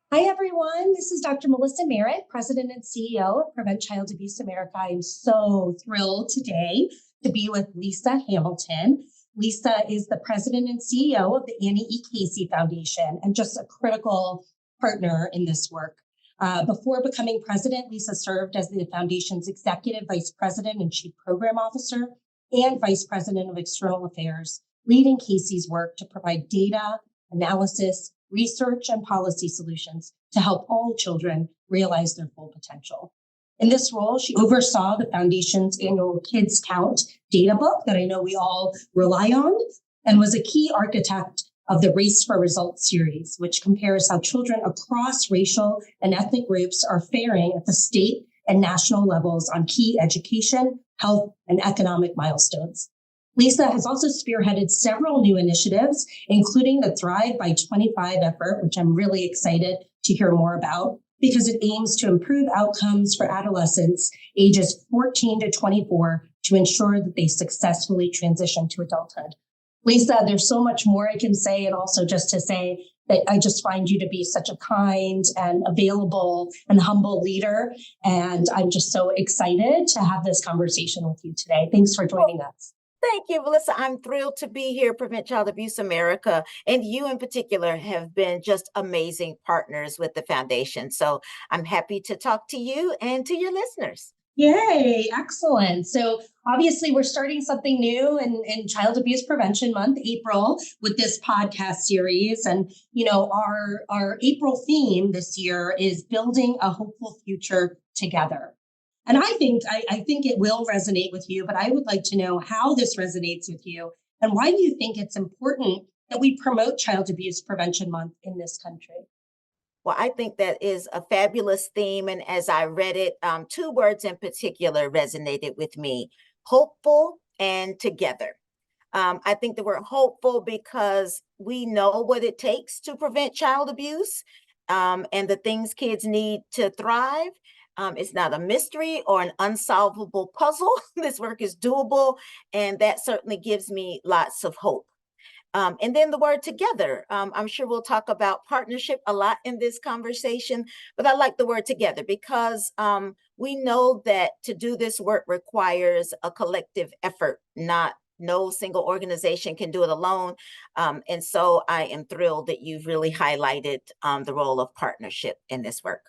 Hi, everyone. This is Dr. Melissa Merrick, President and CEO of Prevent Child Abuse America. I'm so thrilled today to be with Lisa Hamilton. Lisa is the President and CEO of the Annie E. Casey Foundation and just a critical partner in this work. Before becoming president, Lisa served as the foundation's executive vice president and chief program officer and vice president of external affairs, leading Casey's work to provide data, analysis, research, and policy solutions to help all children realize their full potential. In this role, she oversaw the foundation's annual Kids Count data book that I know we all rely on, and was a key architect of the Race for Results series, which compares how children across racial and ethnic groups are faring at the state and national levels on key education, health, and economic milestones. Lisa has also spearheaded several new initiatives, including the Thrive by 25 effort, which I'm really excited to hear more about, because it aims to improve outcomes for adolescents ages 14 to 24 to ensure that they successfully transition to adulthood. Lisa, there's so much more I can say, and also just to say that I just find you to be such a kind and available and humble leader. And I'm just so excited to have this conversation with you today. Thanks for joining us. Thank you, Melissa. I'm thrilled to be here, Prevent Child Abuse America. And you in particular have been just amazing partners with the foundation. So I'm happy to talk to you and to your listeners. Yay, excellent. So obviously we're starting something new in Child Abuse Prevention Month, April, with this podcast series. And, our April theme this year is building a hopeful future together. And I think it will resonate with you, but I would like to know how this resonates with you and why do you think it's important that we promote Child Abuse Prevention Month in this country? Well, I think that is a fabulous theme. And as I read it, two words in particular resonated with me: hopeful and together. I think that we're hopeful because we know what it takes to prevent child abuse, and the things kids need to thrive. It's not a mystery or an unsolvable puzzle. This work is doable, and that certainly gives me lots of hope. And then the word together. I'm sure we'll talk about partnership a lot in this conversation, but I like the word together because we know that to do this work requires a collective effort, not no single organization can do it alone. And so I am thrilled that you've really highlighted the role of partnership in this work.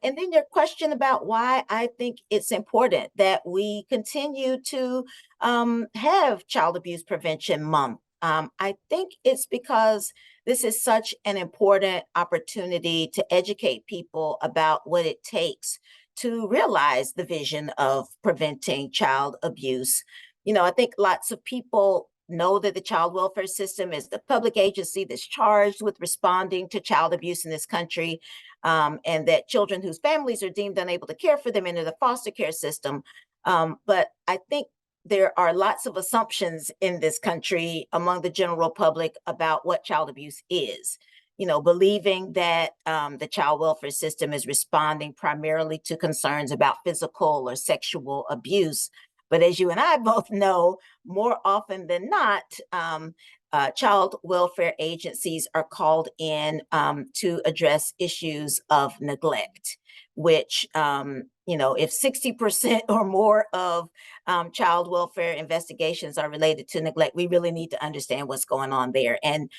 And then your question about why I think it's important that we continue to have Child Abuse Prevention Month. I think it's because this is such an important opportunity to educate people about what it takes to realize the vision of preventing child abuse. I think lots of people know that the child welfare system is the public agency that's charged with responding to child abuse in this country, and that children whose families are deemed unable to care for them enter the foster care system. But I think there are lots of assumptions in this country among the general public about what child abuse is. Believing that the child welfare system is responding primarily to concerns about physical or sexual abuse. But as you and I both know, more often than not, child welfare agencies are called in to address issues of neglect, which, if 60% or more of child welfare investigations are related to neglect, we really need to understand what's going on there. And,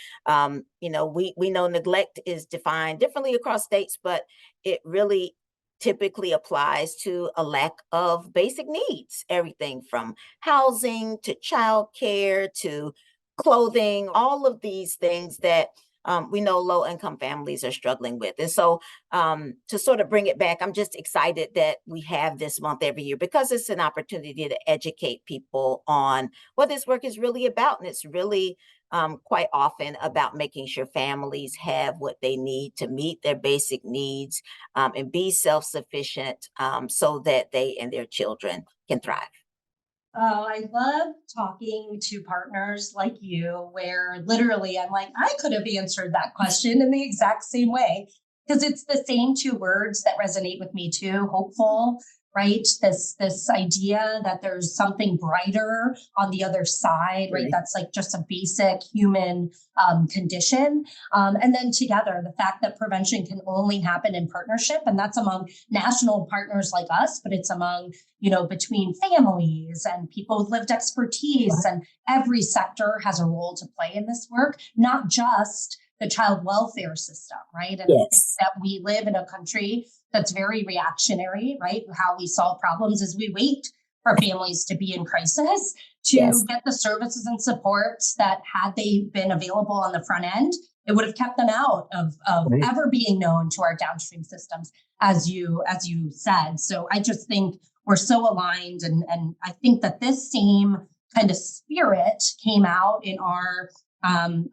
we know neglect is defined differently across states, but it really typically applies to a lack of basic needs, everything from housing to childcare to clothing, all of these things that we know low income families are struggling with. And so to sort of bring it back, I'm just excited that we have this month every year because it's an opportunity to educate people on what this work is really about. And it's really quite often about making sure families have what they need to meet their basic needs and be self-sufficient so that they and their children can thrive. Oh, I love talking to partners like you, where literally I'm like, I could have answered that question in the exact same way because it's the same two words that resonate with me too: hopeful right? This idea that there's something brighter on the other side, right? That's like just a basic human condition. And then together, the fact that prevention can only happen in partnership, and that's among national partners like us, but it's among, between families and people with lived expertise, and every sector has a role to play in this work, not just the child welfare system, right? And I think that we live in a country that's very reactionary, right? How we solve problems is we wait for families to be in crisis to get the services and supports that, had they been available on the front end, it would have kept them out of ever being known to our downstream systems, as you said. So I just think we're so aligned, and I think that this same kind of spirit came out in our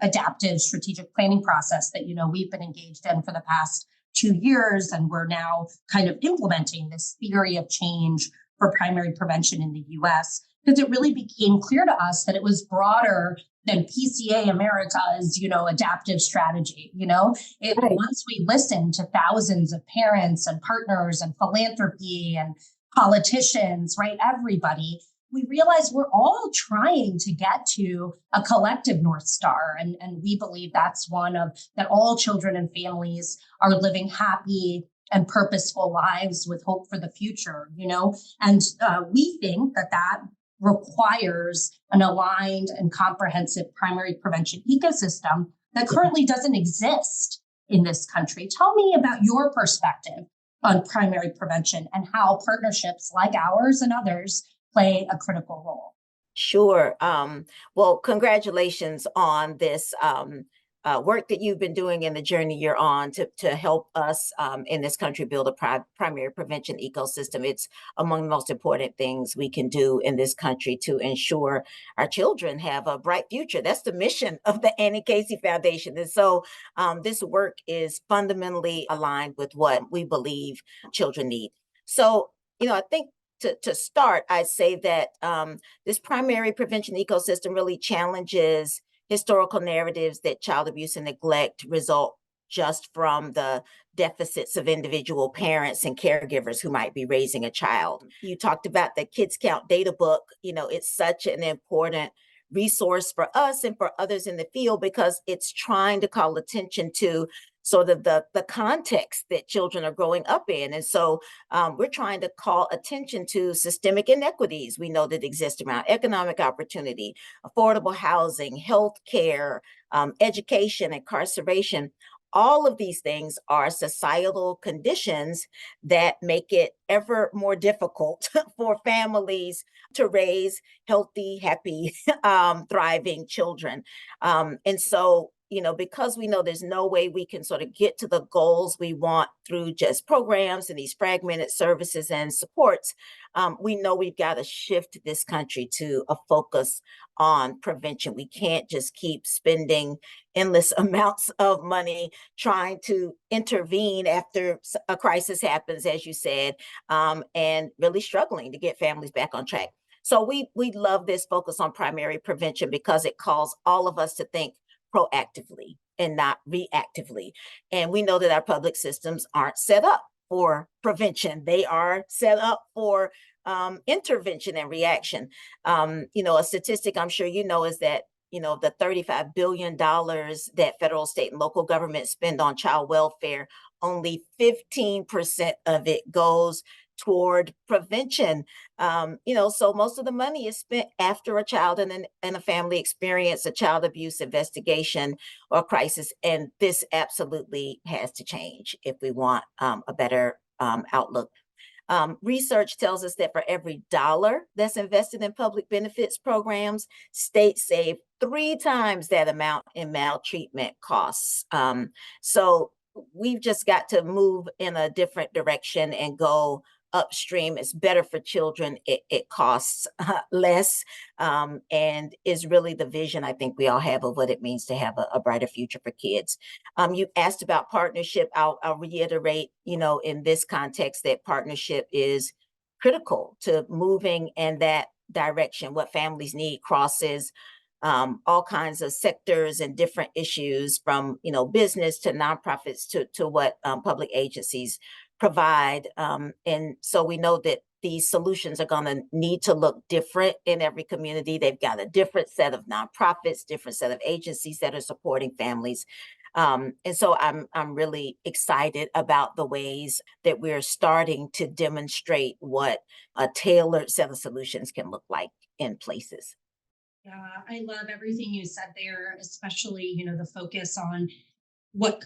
adaptive strategic planning process that we've been engaged in for the past 2 years, and we're now kind of implementing this theory of change for primary prevention in the US, because it really became clear to us that it was broader than PCA America's, adaptive strategy. Once we listened to thousands of parents and partners and philanthropy and politicians, right, everybody, we realize we're all trying to get to a collective North Star. And we believe that's one of that all children and families are living happy and purposeful lives with hope for the future, and we think that requires an aligned and comprehensive primary prevention ecosystem that currently doesn't exist in this country. Tell me about your perspective on primary prevention and how partnerships like ours and others play a critical role. Sure. Well, congratulations on this work that you've been doing and the journey you're on to help us in this country build a primary prevention ecosystem. It's among the most important things we can do in this country to ensure our children have a bright future. That's the mission of the Annie Casey Foundation. And so this work is fundamentally aligned with what we believe children need. So, I think to start, I'd say that this primary prevention ecosystem really challenges historical narratives that child abuse and neglect result just from the deficits of individual parents and caregivers who might be raising a child. You talked about the Kids Count data book. It's such an important resource for us and for others in the field because it's trying to call attention to sort of the context that children are growing up in. And so we're trying to call attention to systemic inequities we know that exist around economic opportunity, affordable housing, health care, education, incarceration. All of these things are societal conditions that make it ever more difficult for families to raise healthy, happy, thriving children. And so, because we know there's no way we can sort of get to the goals we want through just programs and these fragmented services and supports, we know we've got to shift this country to a focus on prevention. We can't just keep spending endless amounts of money trying to intervene after a crisis happens, as you said, and really struggling to get families back on track. So we love this focus on primary prevention because it calls all of us to think proactively and not reactively. And we know that our public systems aren't set up for prevention. They are set up for intervention and reaction. A statistic I'm sure is that, the $35 billion that federal, state, and local governments spend on child welfare, only 15% of it goes toward prevention. So most of the money is spent after a child and a family experience a child abuse investigation or crisis. And this absolutely has to change if we want a better outlook. Research tells us that for every dollar that's invested in public benefits programs, states save 3 times that amount in maltreatment costs. So we've just got to move in a different direction and go upstream. It's better for children. It costs less and is really the vision I think we all have of what it means to have a brighter future for kids. You asked about partnership. I'll reiterate, in this context that partnership is critical to moving in that direction. What families need crosses all kinds of sectors and different issues from, business to nonprofits to what public agencies provide. And so we know that these solutions are going to need to look different in every community. They've got a different set of nonprofits, different set of agencies that are supporting families. And so I'm really excited about the ways that we're starting to demonstrate what a tailored set of solutions can look like in places. Yeah, I love everything you said there, especially, the focus on what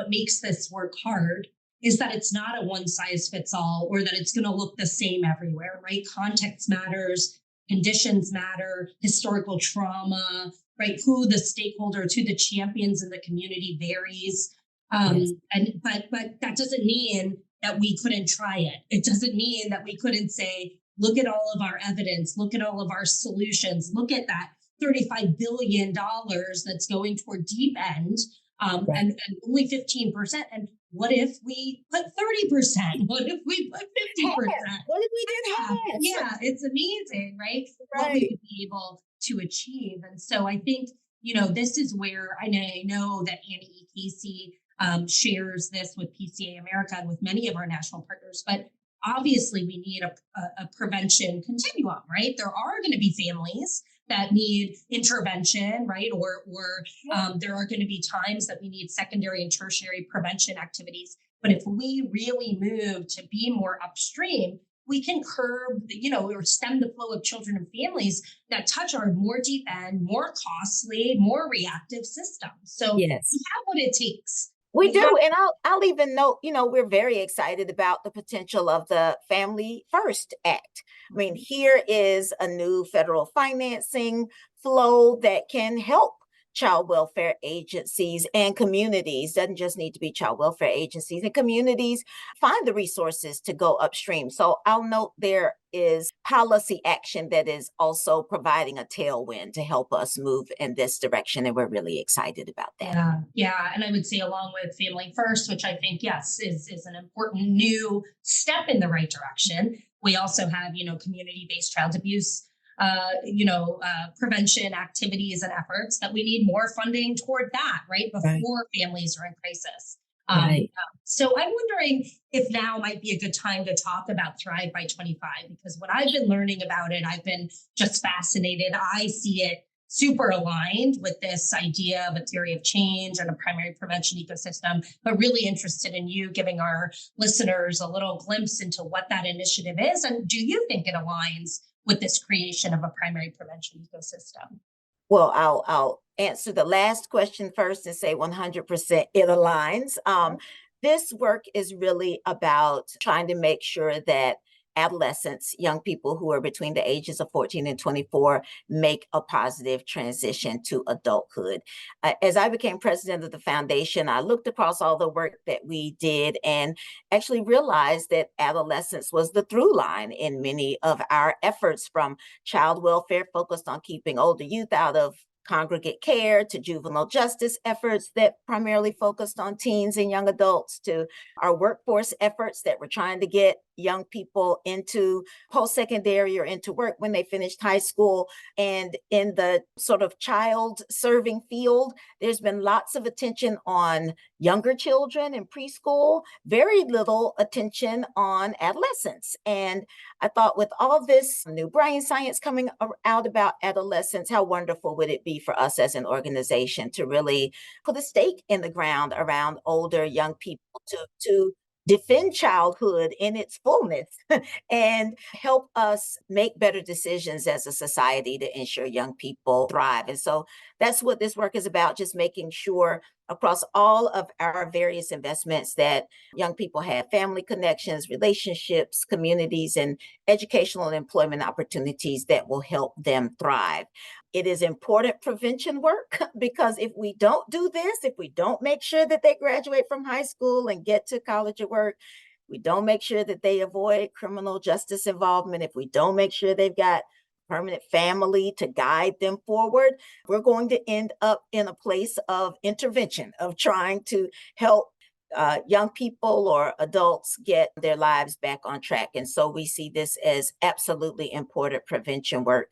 makes this work hard is that it's not a one size fits all or that it's going to look the same everywhere, right? Context matters, conditions matter, historical trauma, right? Who the stakeholders, who the champions in the community varies. Yes. But that doesn't mean that we couldn't try it. It doesn't mean that we couldn't say, look at all of our evidence, look at all of our solutions, look at that $35 billion that's going toward deep end. Right. And only 15%. And what if we put 30%? What if we put 50%? What if we did half? Yeah, it's amazing, right? What we would be able to achieve. And so I think, this is where I know that Annie E. Casey shares this with PCA America and with many of our national partners, but obviously we need a prevention continuum, right? There are going to be families that need intervention, right? Or there are going to be times that we need secondary and tertiary prevention activities. But if we really move to be more upstream, we can curb, or stem the flow of children and families that touch our more deep end, more costly, more reactive systems. So yes, we have what it takes. We do. And I'll even note, we're very excited about the potential of the Family First Act. I mean, here is a new federal financing flow that can help child welfare agencies and communities. Doesn't just need to be child welfare agencies and communities find the resources to go upstream. So I'll note there is policy action that is also providing a tailwind to help us move in this direction. And we're really excited about that. Yeah. And I would say along with Family First, which I think, yes, is an important new step in the right direction. We also have, community-based child abuse prevention activities and efforts that we need more funding toward that, right? Before families are in crisis. So I'm wondering if now might be a good time to talk about Thrive by 25, because what I've been learning about it, I've been just fascinated. I see it super aligned with this idea of a theory of change and a primary prevention ecosystem, but really interested in you giving our listeners a little glimpse into what that initiative is. And do you think it aligns with this creation of a primary prevention ecosystem? Well, I'll answer the last question first and say 100% it aligns. This work is really about trying to make sure that adolescents, young people who are between the ages of 14 and 24, make a positive transition to adulthood. As I became president of the foundation, I looked across all the work that we did and actually realized that adolescence was the through line in many of our efforts, from child welfare focused on keeping older youth out of congregate care, to juvenile justice efforts that primarily focused on teens and young adults, to our workforce efforts that were trying to get young people into post-secondary or into work when they finished high school. And in the sort of child serving field, there's been lots of attention on younger children in preschool, very little attention on adolescents. And I thought, with all this new brain science coming out about adolescence, how wonderful would it be for us as an organization to really put a stake in the ground around older young people to defend childhood in its fullness and help us make better decisions as a society to ensure young people thrive. And so that's what this work is about, just making sure across all of our various investments that young people have family connections, relationships, communities, and educational and employment opportunities that will help them thrive. It is important prevention work, because if we don't do this, if we don't make sure that they graduate from high school and get to college or work, we don't make sure that they avoid criminal justice involvement, if we don't make sure they've got permanent family to guide them forward, we're going to end up in a place of intervention, of trying to help young people or adults get their lives back on track. And so we see this as absolutely important prevention work.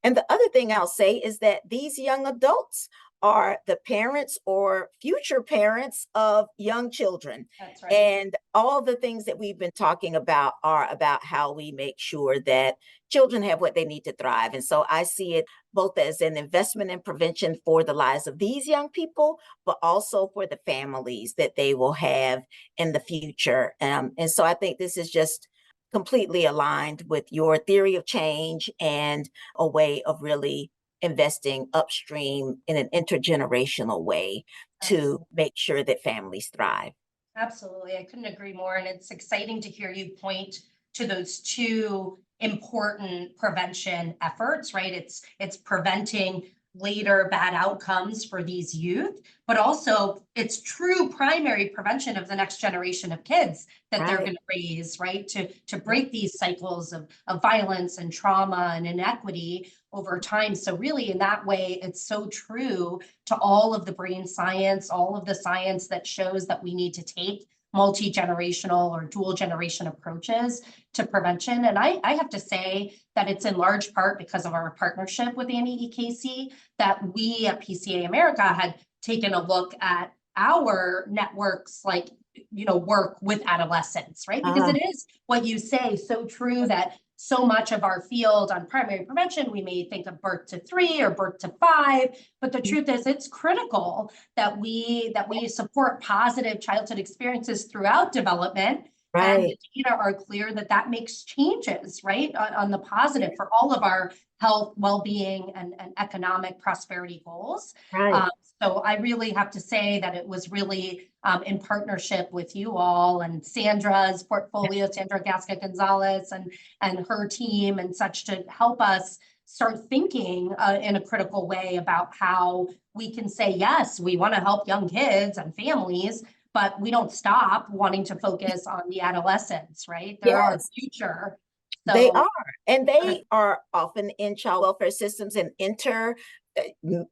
And the other thing I'll say is that these young adults are the parents or future parents of young children. That's right. And all the things that we've been talking about are about how we make sure that children have what they need to thrive. And so I see it both as an investment in prevention for the lives of these young people, but also for the families that they will have in the future. And so I think this is just completely aligned with your theory of change and a way of really investing upstream in an intergenerational way to Absolutely. make sure that families thrive. Absolutely. I couldn't agree more. And it's exciting to hear you point to those two important prevention efforts, right? It's preventing later bad outcomes for these youth, but also it's true primary prevention of the next generation of kids that they're Right. going to raise, right? To Yeah. break these cycles of violence and trauma and inequity over time. So really in that way, it's so true to all of the brain science, all of the science that shows that we need to take multi-generational or dual generation approaches to prevention. And I have to say that it's in large part because of our partnership with Annie EKC that we at PCA America had taken a look at our networks like work with adolescents, right? Because Uh, it is what you say so true that so much of our field on primary prevention, we may think of birth to 3 or birth to 5, but the truth is it's critical that we support positive childhood experiences throughout development. And the right, data are clear that that makes changes, right, on the positive for all of our health, well-being, and economic prosperity goals. right. Um, so I really have to say that it was really in partnership with you all and Sandra's portfolio, Sandra Gasca Gonzalez, and her team and such to help us start thinking in a critical way about how we can say, yes, we want to help young kids and families, but we don't stop wanting to focus on the adolescents, right? They're our Yes. future. They So are, and they are often in child welfare systems and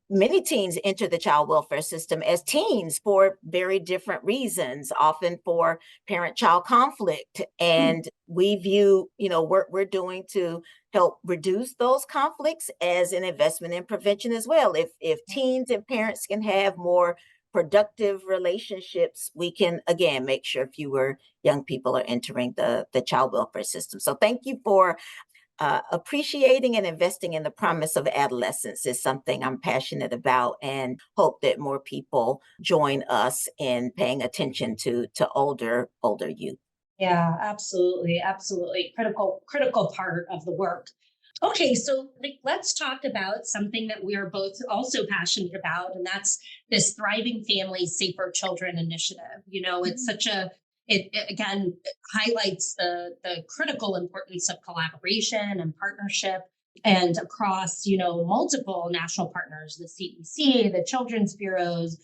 many teens enter the child welfare system as teens for very different reasons, often for parent-child conflict. And we view, work we're doing to help reduce those conflicts as an investment in prevention as well. If teens and parents can have more productive relationships, we can again make sure fewer young people are entering the child welfare system. So thank you for appreciating and investing in the promise of adolescence is something I'm passionate about and hope that more people join us in paying attention to older youth. yeah, absolutely, absolutely. Critical part of the work. Okay, so let's talk about something that we are both also passionate about, and that's this Thriving Families, Safer Children initiative. It's such it again highlights the critical importance of collaboration and partnership and across, multiple national partners, the CDC, the Children's Bureaus,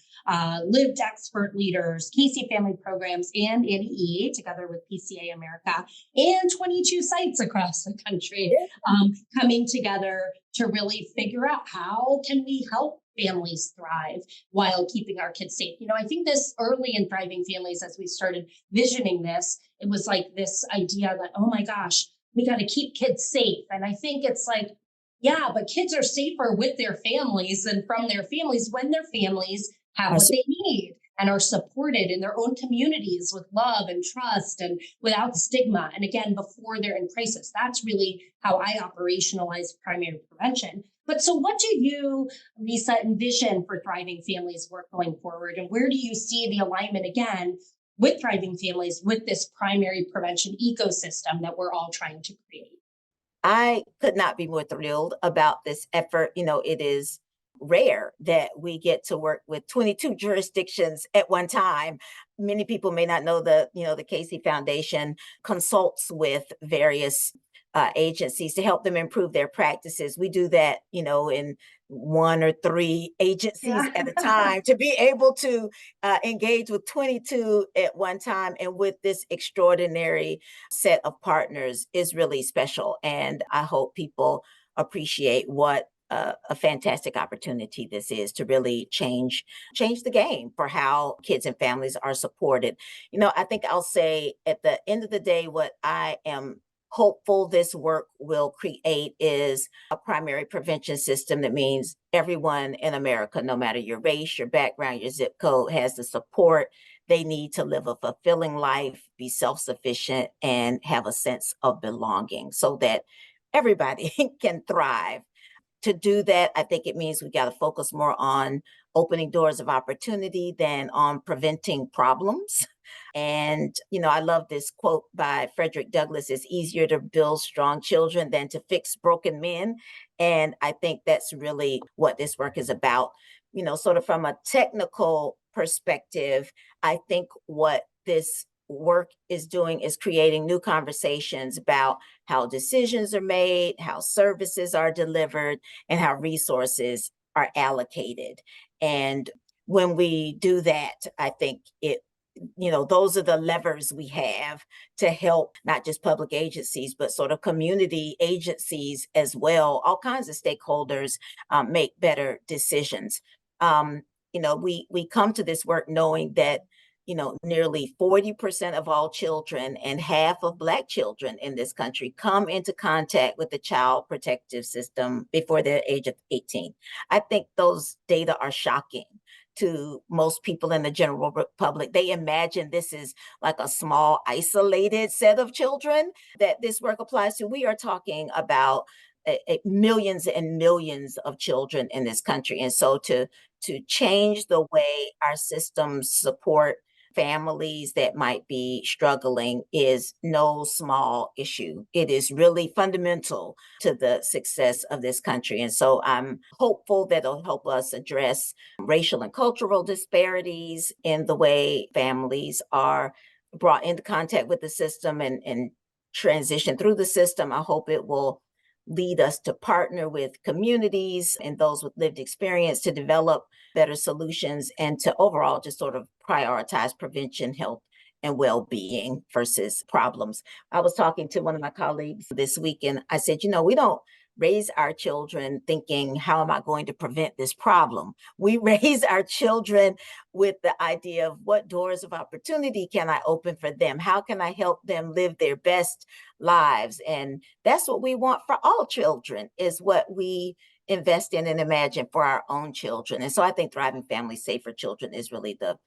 lived expert leaders, Casey Family Programs, and NEE, together with PCA America, and 22 sites across the country coming together to really figure out how can we help families thrive while keeping our kids safe. I think this early in Thriving Families, as we started visioning this, it was like this idea that, oh my gosh, we got to keep kids safe. And I think it's like, yeah, but kids are safer with their families and from their families when their families have what That's they need and are supported in their own communities with love and trust and without stigma. And again, before they're in crisis, that's really how I operationalize primary prevention. But so what do you, Lisa, envision for Thriving Families work going forward? And where do you see the alignment again with Thriving Families with this primary prevention ecosystem that we're all trying to create? I could not be more thrilled about this effort. It is rare that we get to work with 22 jurisdictions at one time. Many people may not know the Casey Foundation consults with various agencies to help them improve their practices. We do that, in 1 or 3 agencies Yeah. at a time to be able to engage with 22 at one time and with this extraordinary set of partners is really special. And I hope people appreciate what a fantastic opportunity this is to really change the game for how kids and families are supported. I think I'll say at the end of the day, what I am hopeful this work will create is a primary prevention system that means everyone in America, no matter your race, your background, your zip code, has the support they need to live a fulfilling life, be self-sufficient, and have a sense of belonging so that everybody can thrive. To do that, I think it means we got to focus more on opening doors of opportunity than on preventing problems. And, I love this quote by Frederick Douglass: it's easier to build strong children than to fix broken men. And I think that's really what this work is about. Sort of from a technical perspective, I think what this work is doing is creating new conversations about how decisions are made, how services are delivered, and how resources are allocated. And when we do that, I think those are the levers we have to help not just public agencies, but sort of community agencies as well, all kinds of stakeholders make better decisions. We come to this work knowing that nearly 40% of all children and half of Black children in this country come into contact with the child protective system before the age of 18. I think those data are shocking to most people in the general public. They imagine this is like a small, isolated set of children that this work applies to. We are talking about millions and millions of children in this country. And so to change the way our systems support families that might be struggling is no small issue. It is really fundamental to the success of this country. And so I'm hopeful that it'll help us address racial and cultural disparities in the way families are brought into contact with the system and transition through the system. I hope it will lead us to partner with communities and those with lived experience to develop better solutions and to overall just sort of prioritize prevention, health, and well-being versus problems. I was talking to one of my colleagues this week and I said, we don't raise our children thinking, how am I going to prevent this problem? We raise our children with the idea of what doors of opportunity can I open for them? How can I help them live their best lives? And that's what we want for all children, is what we invest in and imagine for our own children. And so I think Thriving Families, Safer Children is really the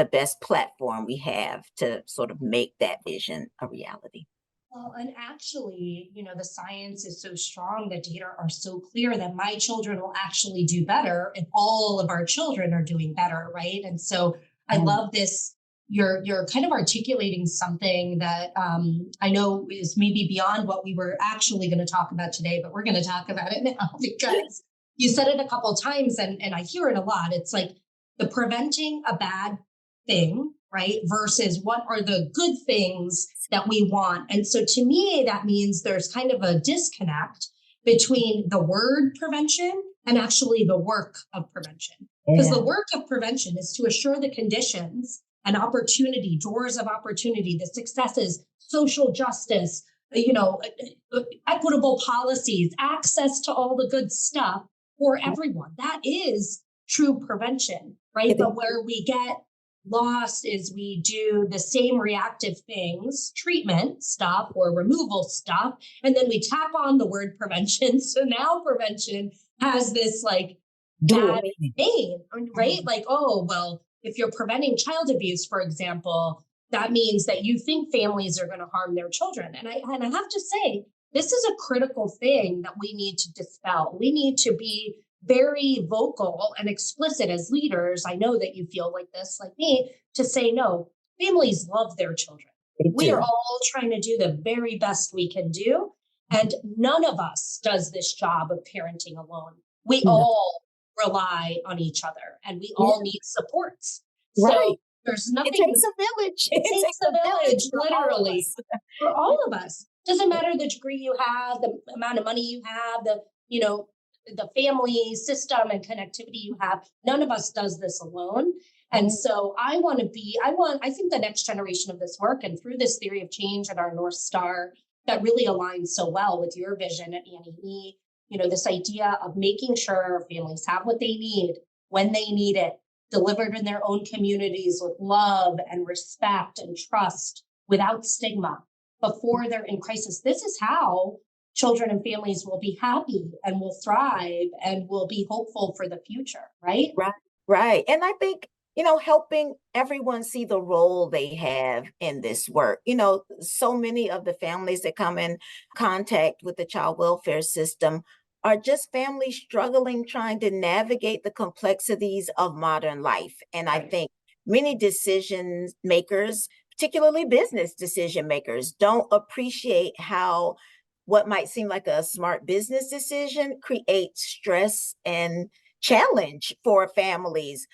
best platform we have to sort of make that vision a reality. Well, and actually, the science is so strong, the data are so clear that my children will actually do better if all of our children are doing better, right? And so I love this. You're kind of articulating something that I know is maybe beyond what we were actually going to talk about today, but we're going to talk about it now because you said it a couple of times and I hear it a lot. It's like the preventing a bad thing, right? Versus what are the good things that we want. And so to me, that means there's kind of a disconnect between the word prevention and actually the work of prevention. Because the work of prevention is to assure the conditions and opportunity, doors of opportunity, the successes, social justice, equitable policies, access to all the good stuff for everyone. That is true prevention, right? But where we get lost is we do the same reactive things, treatment stuff or removal stuff, and then we tap on the word prevention. So now prevention has this like bad name, right? Like, oh, well, if you're preventing child abuse, for example, that means that you think families are going to harm their children. And I have to say, this is a critical thing that we need to dispel. We need to be very vocal and explicit as leaders. I know that you feel like this, like me, to say, no, families love their children. We are all trying to do the very best we can do. And none of us does this job of parenting alone. We all rely on each other and we all need supports. So there's nothing. It takes a village. It takes a village, literally, for all of us. Doesn't matter the degree you have, the amount of money you have, the family system and connectivity you have. None of us does this alone. And so I think the next generation of this work and through this theory of change and our North Star that really aligns so well with your vision at Annie Me, this idea of making sure families have what they need when they need it, delivered in their own communities with love and respect and trust without stigma. before they're in crisis. This is how children and families will be happy and will thrive and will be hopeful for the future, right? Right, right. And I think, helping everyone see the role they have in this work. So many of the families that come in contact with the child welfare system are just families struggling, trying to navigate the complexities of modern life. And I Right. think many decision makers, particularly business decision makers, don't appreciate how what might seem like a smart business decision creates stress and challenge for families.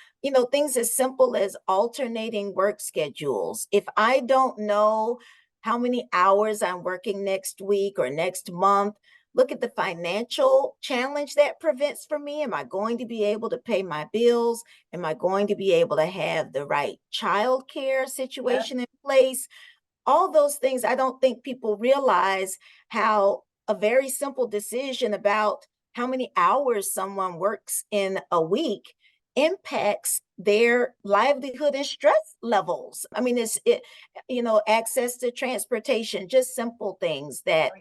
Things as simple as alternating work schedules. If I don't know how many hours I'm working next week or next month, look at the financial challenge that prevents for me. Am I going to be able to pay my bills? Am I going to be able to have the right childcare Yep. situation in place? All those things, I don't think people realize how a very simple decision about how many hours someone works in a week impacts their livelihood and stress levels. I mean, access to transportation, just simple things that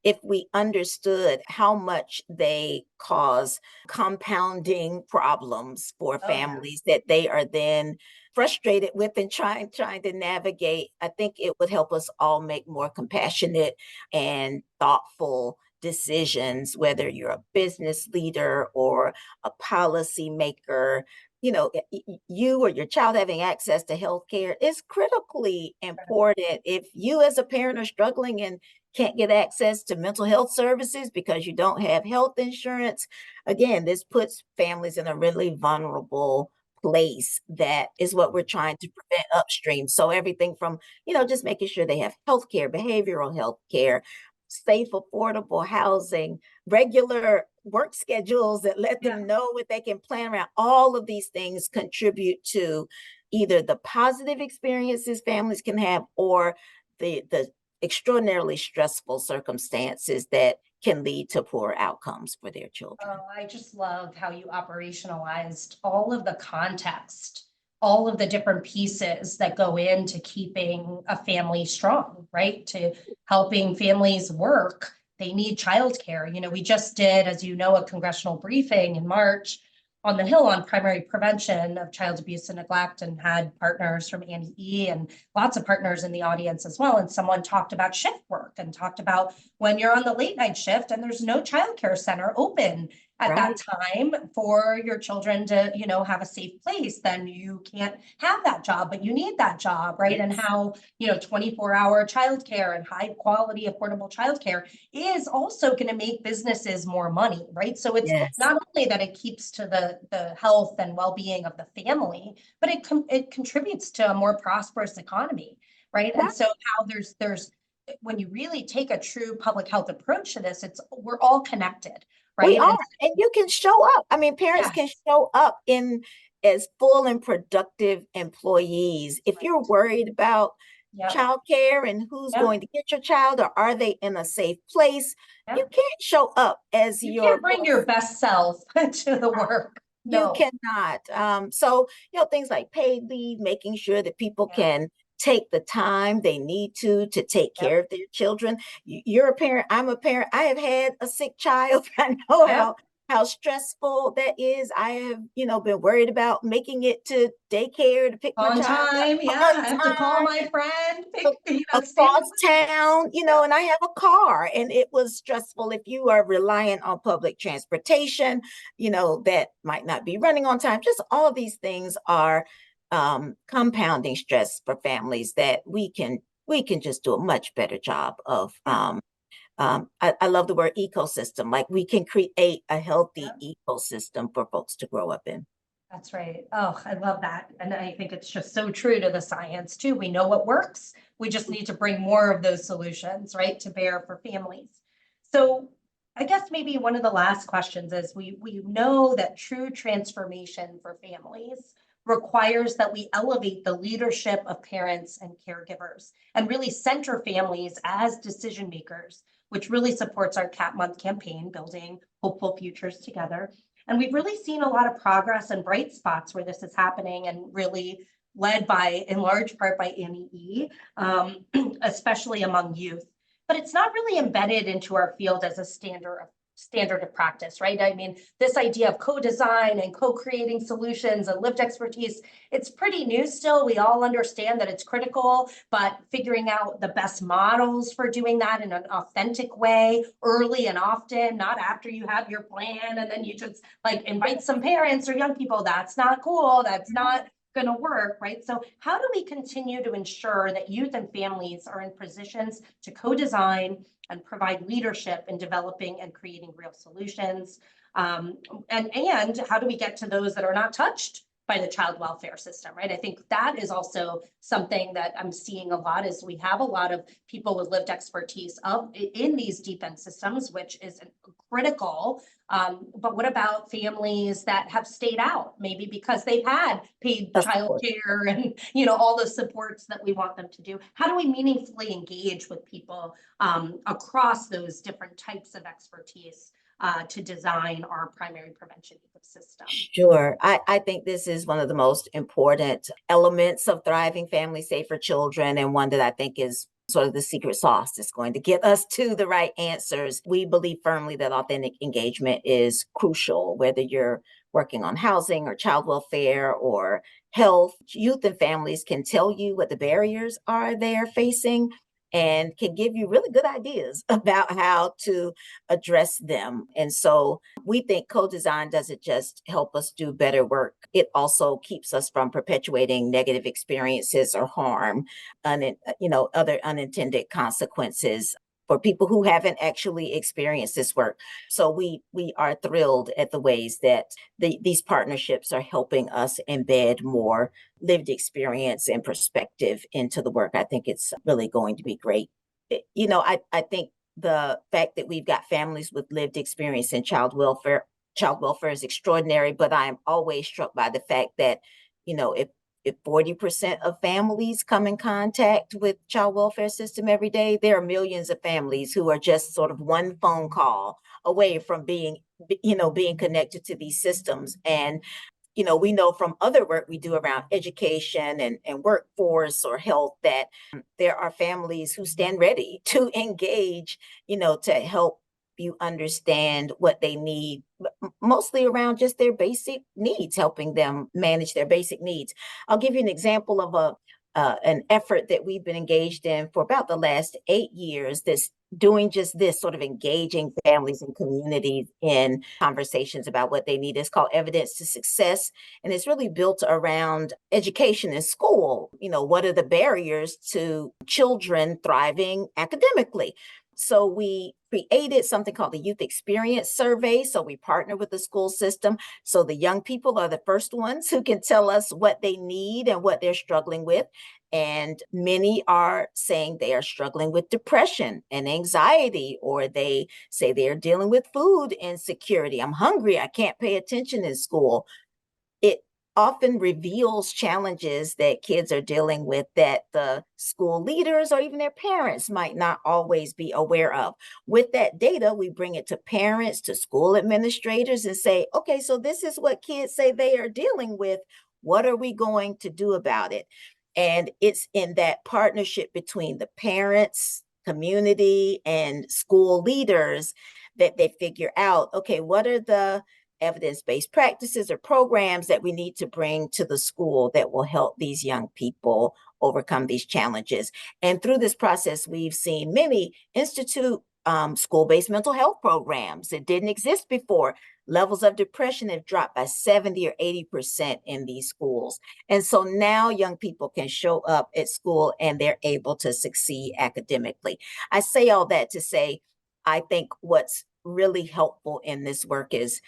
if we understood how much they cause compounding problems for Oh, yeah. families that they are then frustrated with and trying to navigate, I think it would help us all make more compassionate and thoughtful decisions, whether you're a business leader or a policy maker. You or your child having access to healthcare is critically important. If you as a parent are struggling and can't get access to mental health services because you don't have health insurance, again, this puts families in a really vulnerable place. That is what we're trying to prevent upstream. So everything from, just making sure they have health care, behavioral health care, safe, affordable housing, regular work schedules that let Yeah. them know what they can plan around. All of these things contribute to either the positive experiences families can have or the extraordinarily stressful circumstances that can lead to poor outcomes for their children. Oh, I just love how you operationalized all of the context, all of the different pieces that go into keeping a family strong, right? To helping families work, they need childcare. We just did, as you know, a congressional briefing in March on the Hill on primary prevention of child abuse and neglect, and had partners from Annie E and lots of partners in the audience as well. And someone talked about shift work and talked about when you're on the late night shift and there's no childcare center open at that Right. time for your children to, have a safe place, then you can't have that job, but you need that job, right? And Yes. how, 24-hour childcare and high quality, affordable childcare is also going to make businesses more money, right? So it's Yes. not only that it keeps to the health and well-being of the family, but it contributes to a more prosperous economy, right? And Right. so how there's when you really take a true public health approach to this, we're all connected, We right? are, And and you can show up. I mean, parents can yes, show up in as full and productive employees. If you're right. worried about Yep, childcare and who's yep, going to get your child or are they in a safe place, you yep. can't show up as You your can't bring your best. best self to the work. You No. cannot. So, things like paid leave, making sure that people Yeah, can take the time they need to take yep, care of their children. You're a parent, I'm a parent. I have had a sick child. I know yep. how stressful that is. I have, been worried about making it to daycare to pick my On child up time. Yeah, on I have to call time my friend, stand. across town, Yep. and I have a car, and it was stressful. If you are reliant on public transportation, that might not be running on time. Just all of these things are compounding stress for families that we can just do a much better job of. Yeah. I love the word ecosystem. Like we can create a healthy Yep. ecosystem for folks to grow up in. That's right. Oh, I love that. And I think it's just so true to the science too. We know what works. We just need to bring more of those solutions, right, to bear for families. So I guess maybe one of the last questions is we know that true transformation for families requires that we elevate the leadership of parents and caregivers and really center families as decision makers, which really supports our Cat Month campaign, building hopeful futures together. And we've really seen a lot of progress and bright spots where this is happening and really led by, in large part, by Annie E., especially among youth. But it's not really embedded into our field as a standard of practice, right? I mean, this idea of co-design and co-creating solutions and lived expertise, it's pretty new still. We all understand that it's critical, but figuring out the best models for doing that in an authentic way, early and often, not after you have your plan and then you just like invite some parents or young people, that's not cool, that's not going to work, right? So how do we continue to ensure that youth and families are in positions to co-design and provide leadership in developing and creating real solutions? And how do we get to those that are not touched by the child welfare system, right? I think that is also something that I'm seeing a lot, is we have a lot of people with lived expertise in these deep end systems, which is critical. But what about families that have stayed out, maybe because they've had paid childcare and, you know, all the supports that we want them to do? How do we meaningfully engage with people across those different types of expertise to design our primary prevention ecosystem? Sure. I think this is one of the most important elements of thriving family, safer children, and one that I think is sort of the secret sauce that's going to get us to the right answers. We believe firmly that authentic engagement is crucial, whether you're working on housing or child welfare or health. Youth and families can tell you what the barriers are they're facing and can give you really good ideas about how to address them. And so we think co-design doesn't just help us do better work, it also keeps us from perpetuating negative experiences or harm, other unintended consequences for people who haven't actually experienced this work. So we are thrilled at the ways that these partnerships are helping us embed more lived experience and perspective into the work. I think it's really going to be great. I think the fact that we've got families with lived experience in child welfare is extraordinary, but I'm always struck by the fact that, if 40% of families come in contact with child welfare system every day, there are millions of families who are just sort of one phone call away from being connected to these systems. And we know from other work we do around education and workforce or health that there are families who stand ready to engage, to help you understand what they need, mostly around just their basic needs, helping them manage their basic needs. I'll give you an example of an effort that we've been engaged in for about the last 8 years that's doing just this, sort of engaging families and communities in conversations about what they need. It's called Evidence to Success, and it's really built around education in school. What are the barriers to children thriving academically? So we created something called the Youth Experience Survey. So we partner with the school system. So the young people are the first ones who can tell us what they need and what they're struggling with. And many are saying they are struggling with depression and anxiety, or they say they are dealing with food insecurity. I'm hungry, I can't pay attention in school. It often reveals challenges that kids are dealing with that the school leaders or even their parents might not always be aware of. With that data, we bring it to parents, to school administrators, and say, okay, so this is what kids say they are dealing with. What are we going to do about it? And it's in that partnership between the parents, community, and school leaders that they figure out, okay, what are the evidence-based practices or programs that we need to bring to the school that will help these young people overcome these challenges. And through this process, we've seen many institute school-based mental health programs that didn't exist before. Levels of depression have dropped by 70 or 80% in these schools. And so now young people can show up at school and they're able to succeed academically. I say all that to say, I think what's really helpful in this work is,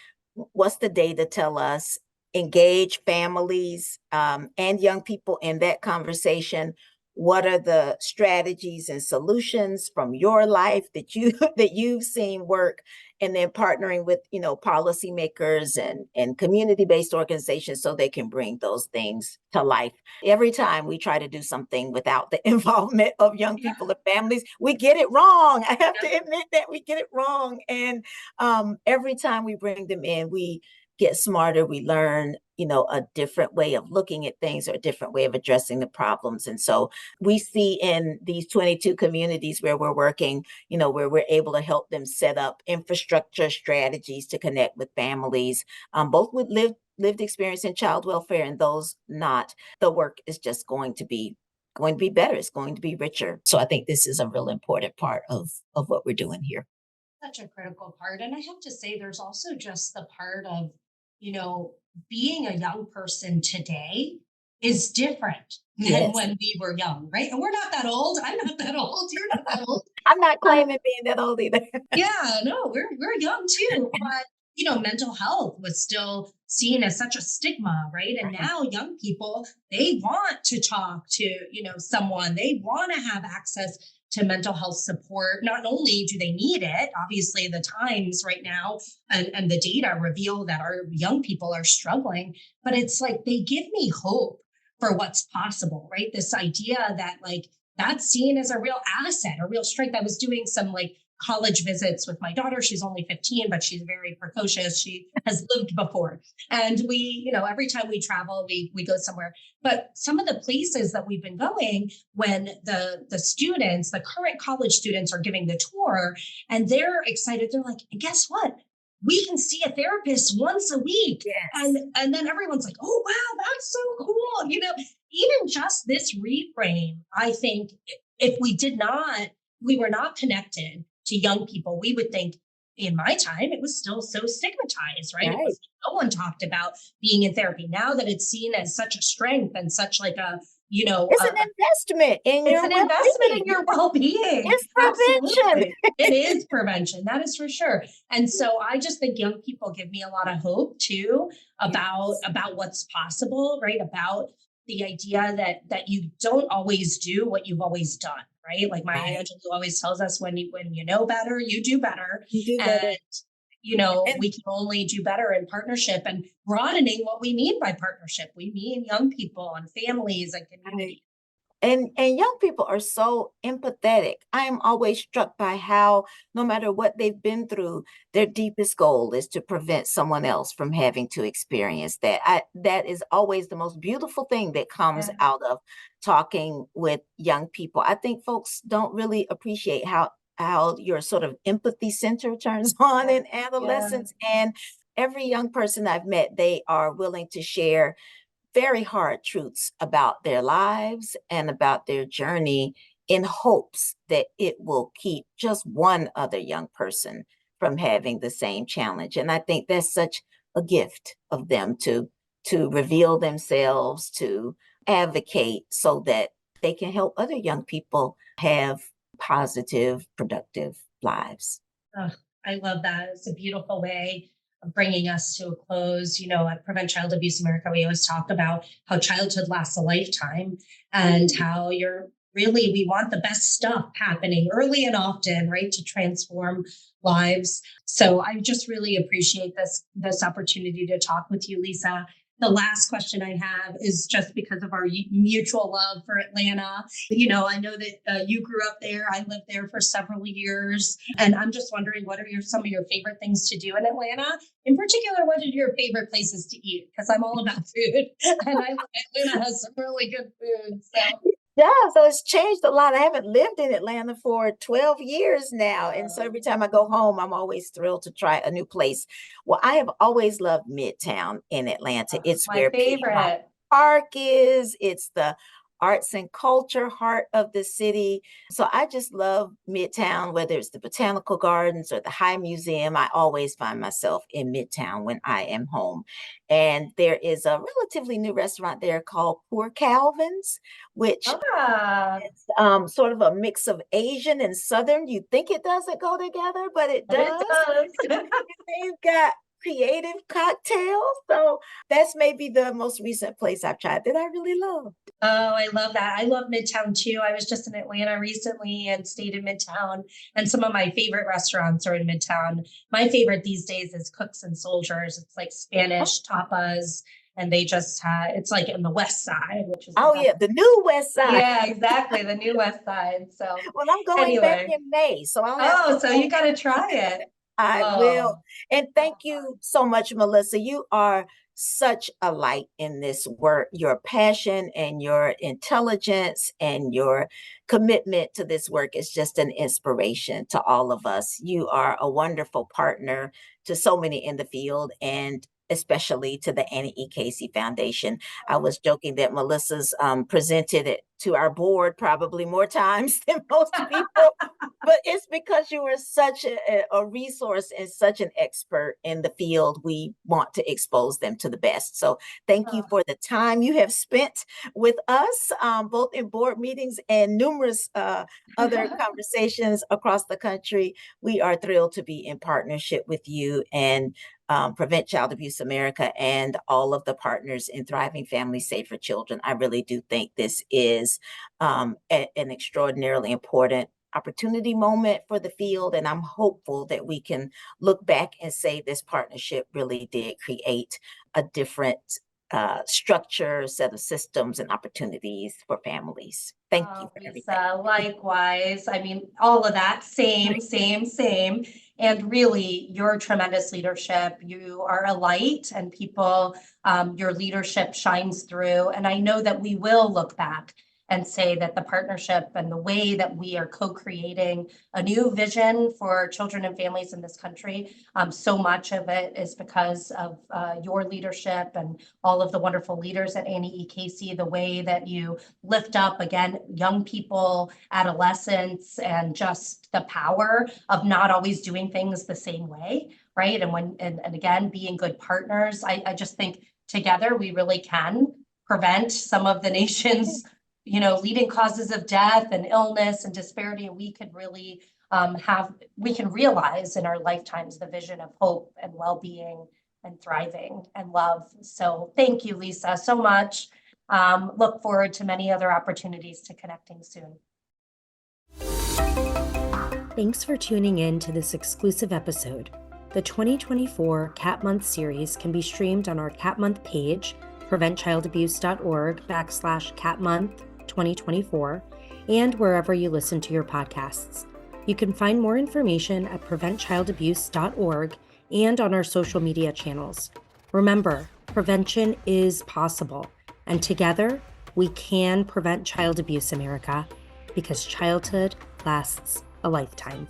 what's the data tell us? Engage families and young people in that conversation. What are the strategies and solutions from your life that you've seen work? And then partnering with policymakers and community-based organizations so they can bring those things to life. Every time we try to do something without the involvement of young people and families, we get it wrong. I have to admit that we get it wrong. And every time we bring them in, we get smarter, we learn a different way of looking at things or a different way of addressing the problems. And so we see in these 22 communities where we're working, where we're able to help them set up infrastructure strategies to connect with families, both with lived experience in child welfare and those not. The work is just going to be better. It's going to be richer. So I think this is a real important part of what we're doing here. Such a critical part. And I have to say, there's also just the part of, being a young person today is different than Yes. when we were young, right? And we're not that old. I'm not that old. You're not that old. I'm not claiming being that old either. Yeah, no, we're young too. But mental health was still seen as such a stigma, right? And now young people, they want to talk to, someone. They want to have access to mental health support. Not only do they need it, obviously the times right now and the data reveal that our young people are struggling, but it's like they give me hope for what's possible, right? This idea that that's seen as a real asset, a real strength. I was doing some college visits with my daughter. She's only 15, but she's very precocious. She has lived before. And we, every time we travel, we go somewhere. But some of the places that we've been going, when the students, the current college students are giving the tour and they're excited, they're like, and guess what? We can see a therapist once a week. Yes. And then everyone's like, oh, wow, that's so cool. Even just this reframe, I think if we were not connected to young people, we would think in my time, it was still so stigmatized, right? It was, no one talked about being in therapy. Now that it's seen as such a strength and such it's an investment in your well-being. Investment in your well-being. It's prevention. It is prevention. That is for sure. And so I just think young people give me a lot of hope too about what's possible, right? About the idea that you don't always do what you've always done, right? Like Maya Angelou always tells us, when you know better, you do better. We can only do better in partnership, and broadening what we mean by partnership. We mean young people and families and communities. And young people are so empathetic. I am always struck by how, no matter what they've been through, their deepest goal is to prevent someone else from having to experience that. That is always the most beautiful thing that comes out of talking with young people. I think folks don't really appreciate how your sort of empathy center turns on in adolescence. And every young person I've met, they are willing to share very hard truths about their lives and about their journey in hopes that it will keep just one other young person from having the same challenge. And I think that's such a gift of them to reveal themselves, to advocate so that they can help other young people have positive, productive lives. Oh, I love that. It's a beautiful way of bringing us to a close. At Prevent Child Abuse America, we always talk about how childhood lasts a lifetime and how we want the best stuff happening early and often, right, to transform lives. So I just really appreciate this opportunity to talk with you, Lisa. The last question I have is just because of our mutual love for Atlanta. I know that you grew up there. I lived there for several years. And I'm just wondering, what are some of your favorite things to do in Atlanta? In particular, what are your favorite places to eat? Because I'm all about food. And Atlanta has some really good food. Yeah, so it's changed a lot. I haven't lived in Atlanta for 12 years now. And so every time I go home, I'm always thrilled to try a new place. Well, I have always loved Midtown in Atlanta. It's my where favorite Piedmont Park is. It's the arts and culture heart of the city. So I just love Midtown, whether it's the Botanical Gardens or the High Museum. I always find myself in Midtown when I am home. And there is a relatively new restaurant there called Poor Calvin's, which is sort of a mix of Asian and Southern. You think it doesn't go together, but it does. They've got creative cocktails. So that's maybe the most recent place I've tried that I really love. Oh, I love that. I love Midtown too. I was just in Atlanta recently and stayed in Midtown, and some of my favorite restaurants are in Midtown. My favorite these days is Cooks and Soldiers. It's like Spanish tapas, and they just it's like in the West Side, which is the new West Side. Yeah, exactly, the new West Side. So well, I'm going back in May, so so you got to try it. I will. And thank you so much, Melissa. You are such a light in this work. Your passion and your intelligence and your commitment to this work is just an inspiration to all of us. You are a wonderful partner to so many in the field, and especially to the Annie E. Casey Foundation. I was joking that Melissa's presented it to our board probably more times than most people, but it's because you are such a resource and such an expert in the field. We want to expose them to the best. So thank you for the time you have spent with us, both in board meetings and numerous other conversations across the country. We are thrilled to be in partnership with you and Prevent Child Abuse America and all of the partners in Thriving Families Safer Children. I really do think this is an extraordinarily important opportunity moment for the field, and I'm hopeful that we can look back and say this partnership really did create a different structure, set of systems and opportunities for families. Thank you for everything. Lisa, likewise. I mean, all of that, same. And really, your tremendous leadership, you are a light, and people, your leadership shines through. And I know that we will look back and say that the partnership and the way that we are co-creating a new vision for children and families in this country, so much of it is because of your leadership and all of the wonderful leaders at Annie E. Casey, the way that you lift up, again, young people, adolescents, and just the power of not always doing things the same way, right? And again, being good partners. I just think together we really can prevent some of the nation's leading causes of death and illness and disparity. And we could really we can realize in our lifetimes the vision of hope and well-being and thriving and love. So thank you, Lisa, so much. Look forward to many other opportunities to connecting soon. Thanks for tuning in to this exclusive episode. The 2024 Cat Month series can be streamed on our Cat Month page, preventchildabuse.org/Cat Month 2024, and wherever you listen to your podcasts. You can find more information at preventchildabuse.org and on our social media channels. Remember, prevention is possible, and together we can prevent child abuse, America, because childhood lasts a lifetime.